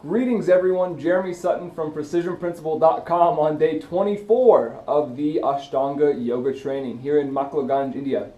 Greetings everyone, Jeremy Sutton from PrecisionPrinciple.com on day 24 of the Ashtanga Yoga training here in Makloganj, India.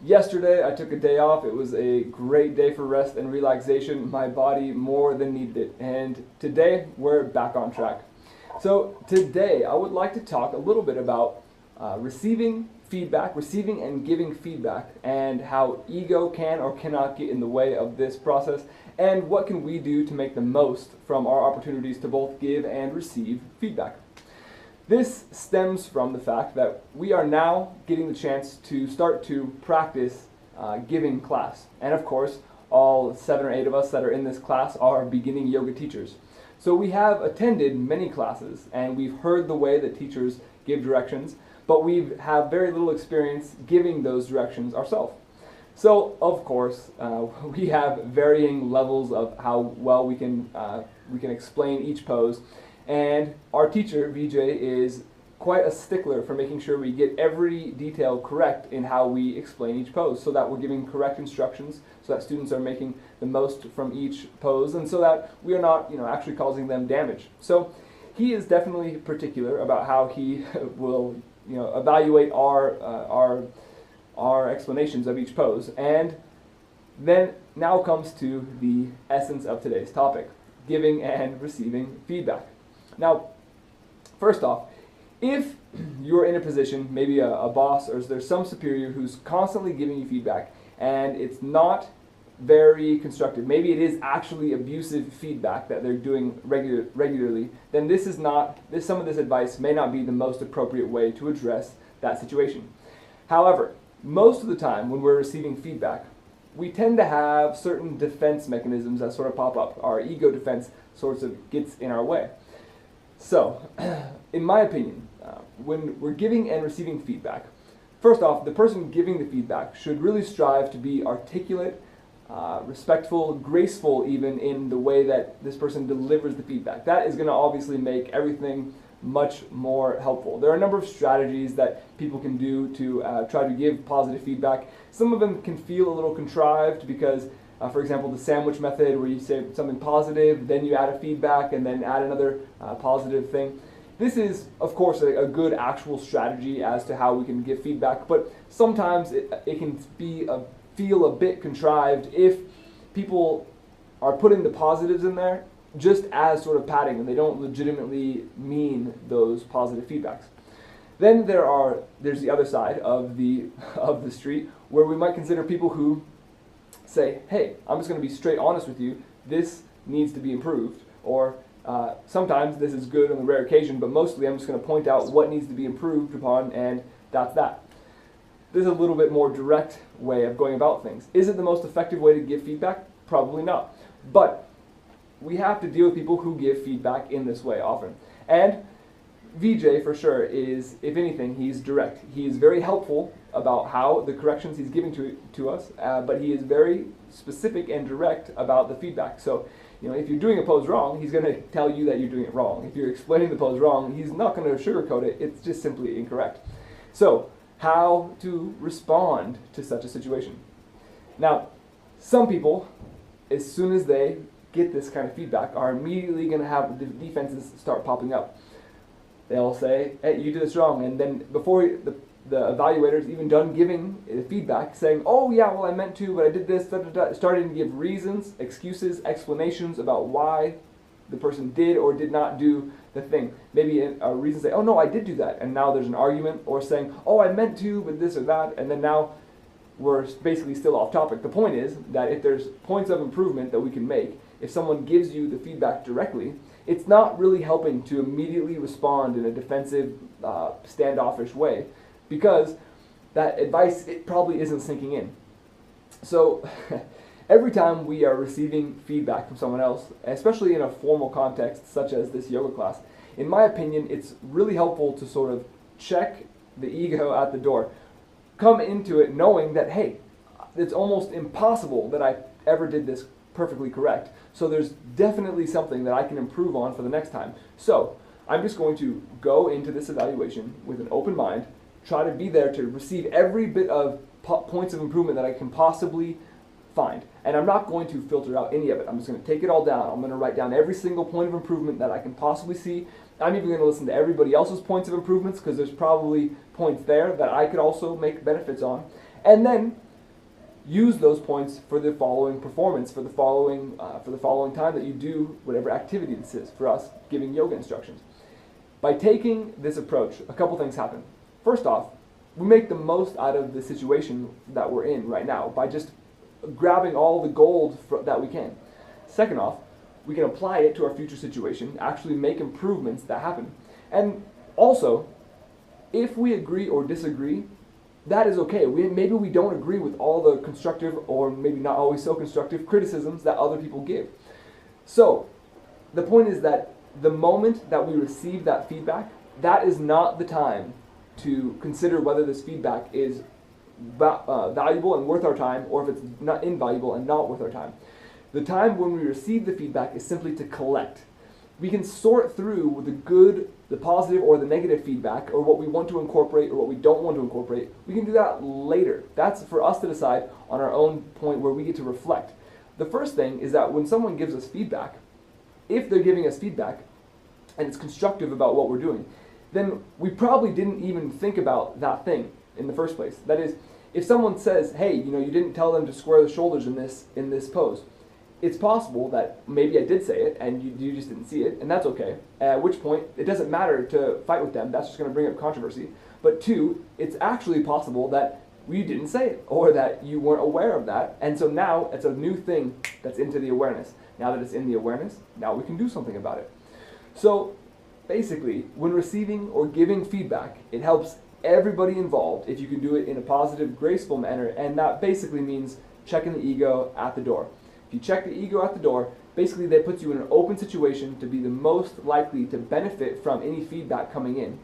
Yesterday I took a day off. It was a great day for rest and relaxation. My body more than needed it. And today we're back on track. So today I would like to talk a little bit about receiving and giving feedback, and how ego can or cannot get in the way of this process, and what can we do to make the most from our opportunities to both give and receive feedback. This stems from the fact that we are now getting the chance to start to practice giving class. And of course, all 7 or 8 of us that are in this class are beginning yoga teachers. So we have attended many classes and we've heard the way that teachers give directions, but we have very little experience giving those directions ourselves. So, of course, we have varying levels of how well we can explain each pose, and our teacher, Vijay, is quite a stickler for making sure we get every detail correct in how we explain each pose, so that we're giving correct instructions, so that students are making the most from each pose, and so that we are not, actually causing them damage. So, he is definitely particular about how he will evaluate our explanations of each pose. And then now comes to the essence of today's topic, giving and receiving feedback. Now, first off, if you're in a position, maybe a boss or there's some superior who's constantly giving you feedback and it's not very constructive, maybe it is actually abusive feedback that they're doing regularly, then some of this advice may not be the most appropriate way to address that situation. However, most of the time when we're receiving feedback, we tend to have certain defense mechanisms that sort of pop up. Our ego defense sort of gets in our way. So, in my opinion, when we're giving and receiving feedback, first off, the person giving the feedback should really strive to be articulate, respectful, graceful even in the way that this person delivers the feedback. That is going to obviously make everything much more helpful. There are a number of strategies that people can do to try to give positive feedback. Some of them can feel a little contrived because, for example, the sandwich method where you say something positive, then you add a feedback, and then add another positive thing. This is, of course, a good actual strategy as to how we can give feedback, but sometimes it can feel a bit contrived if people are putting the positives in there just as sort of padding and they don't legitimately mean those positive feedbacks. Then there's the other side of the street where we might consider people who say, hey, I'm just going to be straight honest with you, this needs to be improved, or sometimes this is good on the rare occasion, but mostly I'm just going to point out what needs to be improved upon, and that's that. This is a little bit more direct way of going about things. Is it the most effective way to give feedback? Probably not. But we have to deal with people who give feedback in this way often. And Vijay, for sure, is, if anything, he's direct. He is very helpful about how the corrections he's giving to us, but he is very specific and direct about the feedback. So, if you're doing a pose wrong, he's going to tell you that you're doing it wrong. If you're explaining the pose wrong, he's not going to sugarcoat it. It's just simply incorrect. So, how to respond to such a situation. Now, some people, as soon as they get this kind of feedback, are immediately going to have the defenses start popping up. They'll say, hey, you did this wrong, and then before the evaluator's even done giving the feedback, saying, oh yeah, well I meant to, but I did this, starting to give reasons, excuses, explanations about why the person did or did not do the thing. Maybe a reason say, oh no, I did do that, and now there's an argument, or saying, oh I meant to, but this or that, and then now we're basically still off topic. The point is that if there's points of improvement that we can make, if someone gives you the feedback directly, it's not really helping to immediately respond in a defensive, standoffish way, because that advice, it probably isn't sinking in. So, every time we are receiving feedback from someone else, especially in a formal context such as this yoga class, in my opinion, it's really helpful to sort of check the ego at the door. Come into it knowing that, hey, it's almost impossible that I ever did this perfectly correct. So there's definitely something that I can improve on for the next time. So I'm just going to go into this evaluation with an open mind, try to be there to receive every bit of points of improvement that I can possibly find. And I'm not going to filter out any of it. I'm just going to take it all down. I'm going to write down every single point of improvement that I can possibly see. I'm even going to listen to everybody else's points of improvements, because there's probably points there that I could also make benefits on. And then use those points for the following performance, for the following time that you do whatever activity this is, for us giving yoga instructions. By taking this approach, a couple things happen. First off, we make the most out of the situation that we're in right now by just grabbing all the gold that we can. Second off, we can apply it to our future situation, actually make improvements that happen. And also, if we agree or disagree, that is okay. Maybe we don't agree with all the constructive, or maybe not always so constructive, criticisms that other people give. So, the point is that the moment that we receive that feedback, that is not the time to consider whether this feedback is valuable and worth our time, or if it's not invaluable and not worth our time. The time when we receive the feedback is simply to collect. We can sort through the good, the positive, or the negative feedback, or what we want to incorporate or what we don't want to incorporate. We can do that later. That's for us to decide on our own point, where we get to reflect. The first thing is that when someone gives us feedback, if they're giving us feedback and it's constructive about what we're doing, then we probably didn't even think about that thing in the first place. That is, if someone says, hey, you didn't tell them to square the shoulders in this pose, it's possible that maybe I did say it and you just didn't see it, and that's okay. At which point, it doesn't matter to fight with them. That's just going to bring up controversy. But two, it's actually possible that you didn't say it, or that you weren't aware of that, and so now it's a new thing that's into the awareness. Now that it's in the awareness, now we can do something about it. So basically, when receiving or giving feedback, it helps everybody involved if you can do it in a positive, graceful manner, and that basically means checking the ego at the door. If you check the ego at the door, basically that puts you in an open situation to be the most likely to benefit from any feedback coming in.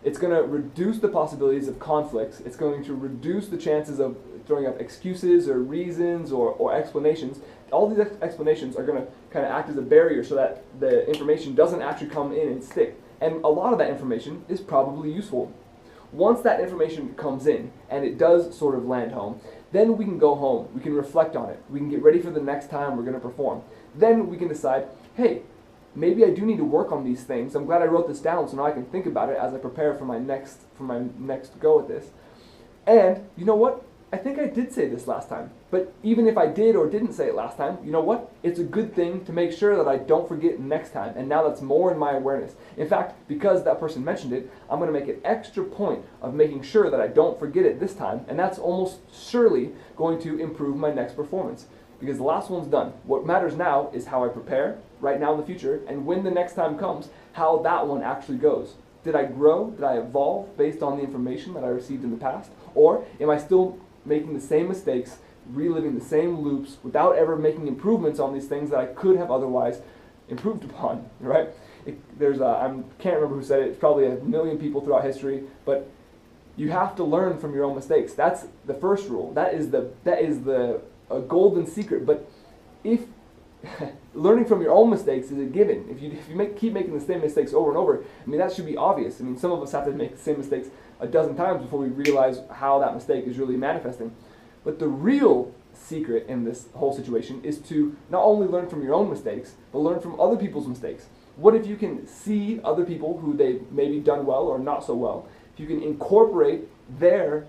It's going to reduce the possibilities of conflicts. It's going to reduce the chances of throwing up excuses or reasons or explanations. All these explanations are going to kind of act as a barrier so that the information doesn't actually come in and stick. And a lot of that information is probably useful. Once that information comes in and it does sort of land home, then we can go home. We can reflect on it. We can get ready for the next time we're going to perform. Then we can decide, hey, maybe I do need to work on these things. I'm glad I wrote this down so now I can think about it as I prepare for my next go at this. And you know what? I think I did say this last time. But even if I did or didn't say it last time, you know what? It's a good thing to make sure that I don't forget next time. And now that's more in my awareness. In fact, because that person mentioned it, I'm going to make an extra point of making sure that I don't forget it this time. And that's almost surely going to improve my next performance. Because the last one's done. What matters now is how I prepare, right now in the future, and when the next time comes, how that one actually goes. Did I grow? Did I evolve based on the information that I received in the past? Or am I still making the same mistakes, reliving the same loops, without ever making improvements on these things that I could have otherwise improved upon, right? I can't remember who said it. It's probably a million people throughout history, but you have to learn from your own mistakes. That's the first rule. That is a golden secret. But if learning from your own mistakes is a given, if you keep making the same mistakes over and over, I mean, that should be obvious. I mean, some of us have to make the same mistakes a dozen times before we realize how that mistake is really manifesting. But the real secret in this whole situation is to not only learn from your own mistakes, but learn from other people's mistakes. What if you can see other people who they've maybe done well or not so well? If you can incorporate their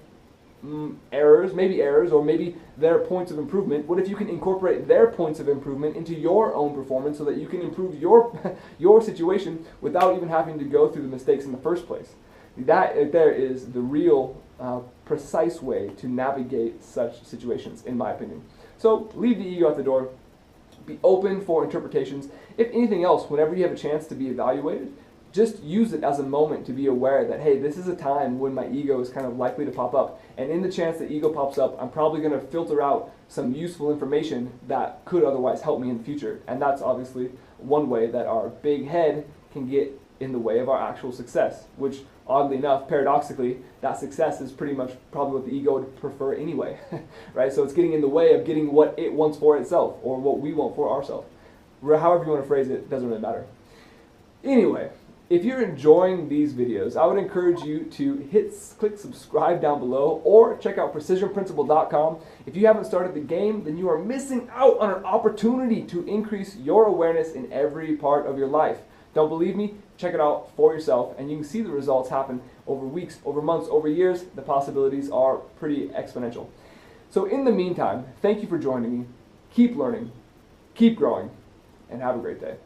errors, or maybe their points of improvement, what if you can incorporate their points of improvement into your own performance so that you can improve your situation without even having to go through the mistakes in the first place? That right there is the real precise way to navigate such situations, in my opinion. So leave the ego at the door. Be open for interpretations. If anything else, whenever you have a chance to be evaluated, just use it as a moment to be aware that, hey, this is a time when my ego is kind of likely to pop up. And in the chance that ego pops up, I'm probably going to filter out some useful information that could otherwise help me in the future. And that's obviously one way that our big head can get in the way of our actual success, which oddly enough, paradoxically, that success is pretty much probably what the ego would prefer anyway, right? So it's getting in the way of getting what it wants for itself, or what we want for ourselves. However you want to phrase it, doesn't really matter. Anyway, If you're enjoying these videos, I would encourage you to click subscribe down below or check out precisionprinciple.com. If you haven't started the game, then you are missing out on an opportunity to increase your awareness in every part of your life. Don't believe me? Check it out for yourself, and you can see the results happen over weeks, over months, over years. The possibilities are pretty exponential. So in the meantime, thank you for joining me. Keep learning, keep growing, and have a great day.